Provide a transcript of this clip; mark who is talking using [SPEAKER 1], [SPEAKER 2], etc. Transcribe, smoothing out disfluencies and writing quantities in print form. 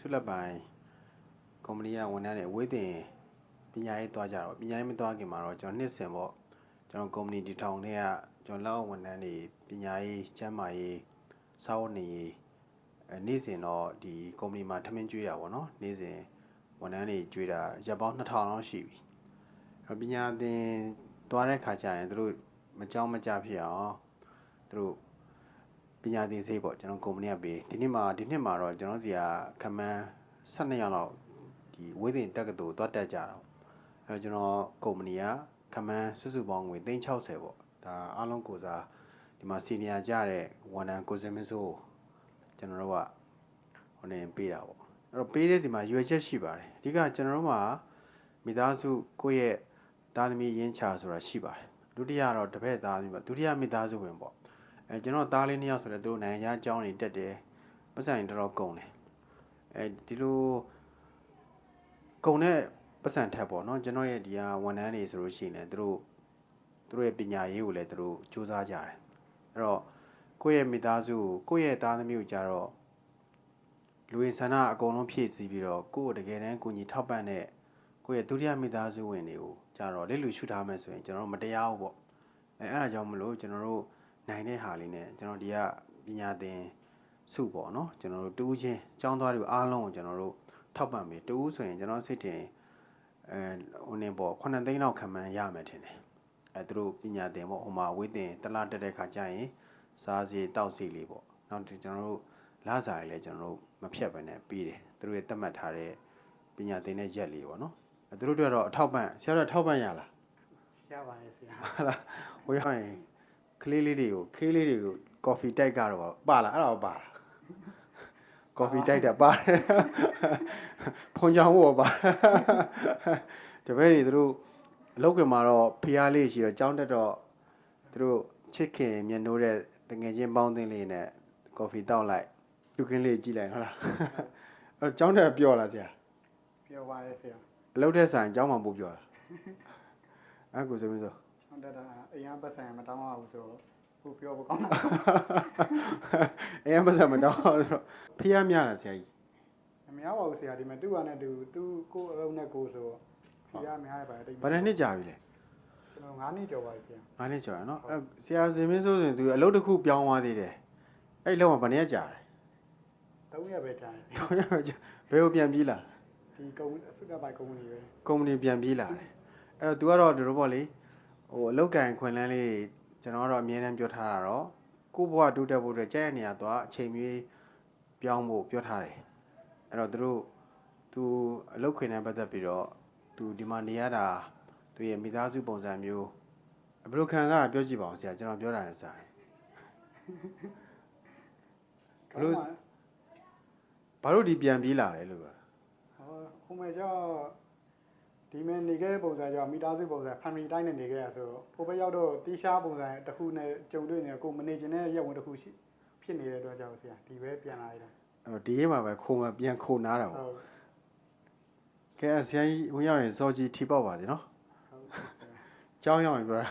[SPEAKER 1] ဆုလက်ပိုင်းကုမ္ပဏီကဝန်ထမ်းတွေဝေးတင်ပညာရေးသွားကြတော့ပညာရေးမသွားခင်မှာတော့ကျွန်တော်နှစ်စဉ်ပေါ့ကျွန်တော်ကုမ္ပဏီတည်ထောင်တဲ့ကကျွန်တော်လက်အောက်ဝန်ထမ်းတွေပညာရေးကျန်းမာရေးစာဝတ်နေရေးနေ့စဉ်တော့ဒီကုမ္ပဏီမှာထမင်းကျွေးတာပေါ့နော်နေ့စဉ်ဝန်ထမ်းတွေကျွေးတာရက်ပေါင်း2000လောက်ရှိပြီပညာသင်သွားတဲ့ခါကျရင်သူတို့မကြောက်မကြဖြစ်အောင်သူတို့ပညာသင်ဆေးပေါ့ကျွန်တော်ကုမ္ပဏီကပေးဒီနှစ်မှာတော့ကျွန်တော်စီကခမန်း12ရက်လောက်ဒီဝေးတင်တက်ကတူသွားတက်ကြတာအဲကျွန်တော်ကုမ္ပဏီကခမန်းစုစုပေါင်းငွေ360ပေါ့ဒါအားလုံးကိုစားဒီမှာစီနီယာကြတဲ့ဝန်ထမ်းကိုစင်မစိုးကျွန်တော်တို့ကဟိုနေပေးတာပေါ့အဲ့တော့ပေးတဲ့စီမှာရွေချက်ရှိပါတယ်အဓိကကျွန်တော်တို့မှာမိသားစုကိုယ့်ရဲ့သားသမီးရင်းချဆိုတာရှိပါတယ်ဒုတိယတော့တပည့်သားသမီးပေါ့ဒုတိယမိသားစုဝင်ပေါ့ကျွန်တော်သားလေး2ယောက်ဆိုတော့သူတို့နိုင်ငံခြားအကြောင်းတွေတက်တယ်ပတ်စံတွေတော်တော်ကုန်တယ်ဒီလိုကုန်တဲ့ပတ်စံထက်ပေါ့နော်ကျွန်တော်ရဲ့ဒီဟာဝန်ထမ်းတွေဆိုလို့ရှိရင်သူတို့ရဲ့ပညာရေးကိုလည်းသူတို့စူးစမ်းကြတယ်အဲ့တော့ကိုယ့်ရဲ့မိသားစုကိုယ့်ရဲ့သားသမီးကိုကြတော့လူဝင်ဆန္ဒအကုန်လုံးဖြည့်ဆည်းပြီးတော့ကိုယ့်ကိုတကယ်တမ်းကိုညီထောက်ပံ့တဲ့ကိုယ့်ရဲ့ဒုတိယမိသားစုဝင်တွေကိုကြတော့လက်လူရှုထားမယ်ဆိုရင်ကျွန်တော်တို့မတရားဘူးပေါ့အဲ့ဒါကြောင့်မလို့ကျွန်တော်တို့နိုင်တဲ့ဟာလေးနဲ့ကျွန်တော်ဒီကပညာသင်စုပေါ့နော်ကျွန်တော်တို့တူးချင်းចောင်းသားတွေအားလုံးကိုကျွန်တော်တို့ထောက်ပံ့ပြီးတူးဆိုရင်ကျွန်တော်စိတ်ထင်ဟိုနေပေါ့9သိန်းလောက်ခံမှန်းရမယ်ထင်တယ်သူတို့ပညာသင်ပေါ့ဟိုမှာဝေးတင်တလားတက်တဲ့ခါကျရင်စားစီတောက်စီလေးပေါ့နောက်ကျွန်တော်တို့လစာရေးလဲကျွန်တော်တို့မဖြတ်ပဲနဲ့ပြီးတယ်သူတို့ရဲ့တတ်မှတ်ထားတဲ့ပညာသင်တဲ့ရက်လေးပေါ့နော်သူတို့တွေတော့အထောက်ပံ့ဆရာတို့ထောက်ပံ့ရလား
[SPEAKER 2] ရပါတယ်ဆရာ
[SPEAKER 1] ဟုတ်လားဟိုရရင်ကလေးလေးတွေကိုကော်ဖီတိုက်ကတော့ပါလားအဲ့ဒါပါလားကော်ဖီတိုက်တာပါတယ်ဖုန်ကြောင်ဘောပါတပည့်တွေသူတို့အလုပ်ကမှာတော့ဖျားလေးရှိတော့ကြောင်းတက်တော့သူတို့ချစ်ခင်မျက်နှိုးတဲ့တငယ်ချင်းပေါင်းသင်းလေးနဲ့ကော်ဖီတောက်လိုက်လူကင်းလေးကြည့်လိုက်ဟုတ်လားအဲ့ကြောင်းတက်ပြောလားဆရာ
[SPEAKER 2] ပြောပါရဲ့ဆရာ
[SPEAKER 1] အလုပ်တဲ့ဆိုင်ကြောင်းမှပို့ပြောတာအဲ့ကိုစမင်းဆို
[SPEAKER 2] ဟုတ်တယ်အရင်ပတ်ဆိုင်မတောင်းရဘူးဆိုကိုပြောဖို့ကောင်းတာ
[SPEAKER 1] အရင်ပတ်ဆိုင်မတောင်းဆိုတော့ဖျားများလားဆရာကြီး
[SPEAKER 2] မများပါဘူးဆရာဒီမှာသူ့ဟာနဲ့သူကိုအလုံးနဲ့ကိုဆိုဖျားများပါတယ်တိတ်
[SPEAKER 1] ဘယ်နှစ်ကြာပြီလဲ
[SPEAKER 2] ကျွန်တော်9နှစ်ကျော်ပါပြီဆရာ
[SPEAKER 1] 9နှစ်ကျော်ရနော်အဲ့ဆရာစင်မင်းဆိုရင်သူအလုပ်တစ်ခုပြောင်းသွားသေးတယ်အဲ့လောက်မှဘယ်နှစ်ကြာလဲ
[SPEAKER 2] 3ရက်ပဲကြာတယ်
[SPEAKER 1] 3ရက်ပဲကြာဘယ်ကိုပြန်ပြေးလာ
[SPEAKER 2] ဒီကုမ္ပဏီစုကပိုင်ကုမ္ပဏီပဲ
[SPEAKER 1] ကုမ္ပဏီပြန်ပြေးလာတယ်အဲ့တော့ तू ကတော့ဒီလိုပေါ့လေဟိုအလောက်ကန်ခွင်လန်းလေးကျွန်တော်ကတော့အမြဲတမ်းပြောထားတာတော့ကိုဘွားတိုးတက်ဖို့အတွက်ကြိုက်ရနေရတော့အချိန်မျိုးပြောင်းဖို့ပြောထားတယ်အဲ့တော့သူအလောက်ခွင်နဲ့ပတ်သက်ပြီးတော့သူဒီမှာနေရတာသူရဲ့မိသားစုပုံစံမျိုးဘယ်လိုခံစားပြောကြည့်ပါဦးဆရာကျွန်တော်ပြောတာလည်းစားဘလို့ဘာလို့ဒီပြန်ပြေးလာလဲလို့ပြော
[SPEAKER 2] ဟိုမှာကျဒီမဲ့နေခဲ့တဲ့ပုံစံကြောင့်မိသားစုပုံစံ family တိုင်းနဲ့နေခဲ့ရဆိုဟိုဘက်ရောက်တော့တီးရှားပုံစံတစ်ခုနဲ့ကြုံတွေ့နေကိုမနေချင်တဲ့ရက်ဝင်တစ်ခုရှိဖြစ်နေတဲ့အတွက်ကြောင့်ဆရာဒီပဲပြန်လာရတာ
[SPEAKER 1] အဲ့ဒီရဲမှာပဲခိုးမှပြန်ခိုးနားတာပေါ့ကဲဆရာကြီးဝင်ရောက်ရင်စောကြီးထိပေါက်ပါစေနော်ဟုတ်ကျောင်းရောက်ရင်ပြောတာ